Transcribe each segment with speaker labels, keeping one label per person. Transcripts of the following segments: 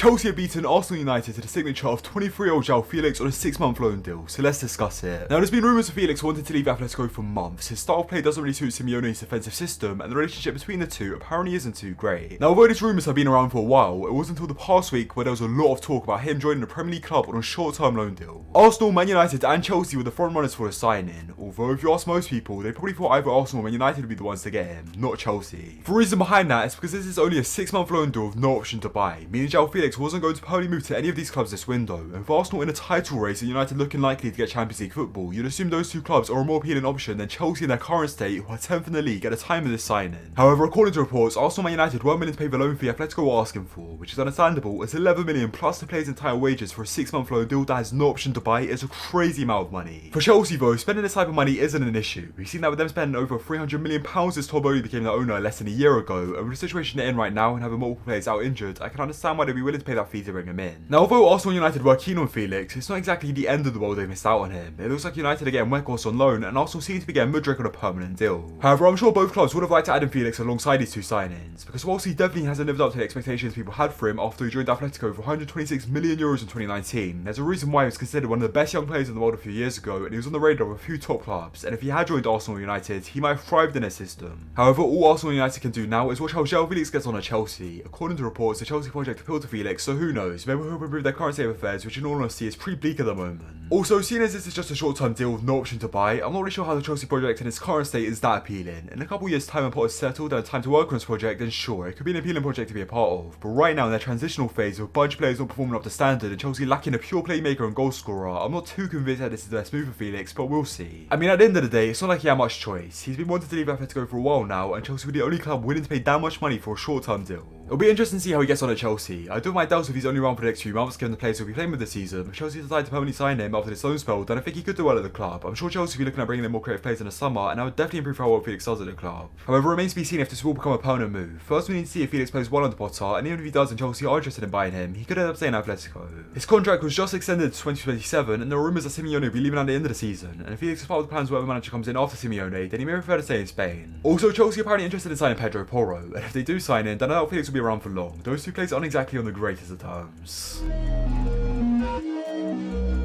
Speaker 1: Chelsea have beaten Arsenal United to the signature of 23-year-old Joao Felix on a 6-month loan deal, so let's discuss it. Now, there's been rumours of Felix wanting to leave Atletico for months. His style of play doesn't really suit Simeone's defensive system, and the relationship between the two apparently isn't too great. Now, although these rumours have been around for a while, it wasn't until the past week where there was a lot of talk about him joining the Premier League club on a short-term loan deal. Arsenal, Man United and Chelsea were the front runners for the signing, although if you ask most people, they probably thought either Arsenal or Man United would be the ones to get him, not Chelsea. The reason behind that is because this is only a 6-month loan deal with no option to buy, meaning Joao Felix wasn't going to permanently move to any of these clubs this window, and with Arsenal in a title race and United looking likely to get Champions League football, you'd assume those two clubs are a more appealing option than Chelsea in their current state, who are 10th in the league at the time of this signing. However, according to reports, Arsenal and Man United weren't willing to pay the loan fee Atletico were asking for, which is understandable, as 11 million plus the player's entire wages for a 6-month loan deal that has no option to buy is a crazy amount of money. For Chelsea though, spending this type of money isn't an issue. We've seen that with them spending over £300 million since Todd Bowley became their owner less than a year ago, and with the situation they're in right now and having multiple players out injured, I can understand why they'd be willing to pay that fee to bring him in. Now, although Arsenal and United were keen on Felix, it's not exactly the end of the world they missed out on him. It looks like United are getting Weghorst on loan, and Arsenal seem to be getting Mudryk on a permanent deal. However, I'm sure both clubs would have liked to add in Felix alongside these two signings, because whilst he definitely hasn't lived up to the expectations people had for him after he joined Atletico for €126 million in 2019, there's a reason why he was considered one of the best young players in the world a few years ago, and he was on the radar of a few top clubs, and if he had joined Arsenal or United, he might have thrived in their system. However, all Arsenal and United can do now is watch how Joao Felix gets on at Chelsea. According to reports, the Chelsea project appealed to Felix, so who knows, maybe he'll improve their current state of affairs, which in all honesty is pretty bleak at the moment. Also, seeing as this is just a short-term deal with no option to buy, I'm not really sure how the Chelsea project in its current state is that appealing. In a couple years time when Potter's settled and time to work on this project, then sure, it could be an appealing project to be a part of, but right now in their transitional phase with a bunch of players not performing up to standard and Chelsea lacking a pure playmaker and goal scorer, I'm not too convinced that this is the best move for Felix, but we'll see. I mean, at the end of the day, it's not like he had much choice. He's been wanting to leave Atletico for a while now, and Chelsea were the only club willing to pay that much money for a short-term deal. It'll be interesting to see how he gets on at Chelsea. I do have my doubts if he's only around for the next few months given the players he'll be playing with this season. If Chelsea decide to permanently sign him after this loan spell, then I think he could do well at the club. I'm sure Chelsea will be looking at bringing in more creative players in the summer, and that would definitely improve how well Felix does at the club. However, it remains to be seen if this will become a permanent move. First, we need to see if Felix plays well under Potter, and even if he does and Chelsea are interested in buying him, he could end up staying at Atletico. His contract was just extended to 2027, and there are rumours that Simeone will be leaving at the end of the season, and if Felix is part of the plans whatever manager comes in after Simeone, then he may prefer to stay in Spain. Also, Chelsea are apparently interested in signing Pedro Porro, and if they do sign him, then I doubt Felix will be around for long. Those two players aren't exactly on the greatest of terms.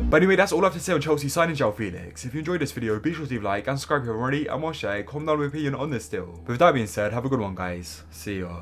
Speaker 1: But anyway, that's all I have to say on Chelsea signing Joao Felix. If you enjoyed this video, be sure to leave a like and subscribe if you haven't already, and while sharing, comment down your opinion on this deal. But with that being said, have a good one guys. See ya.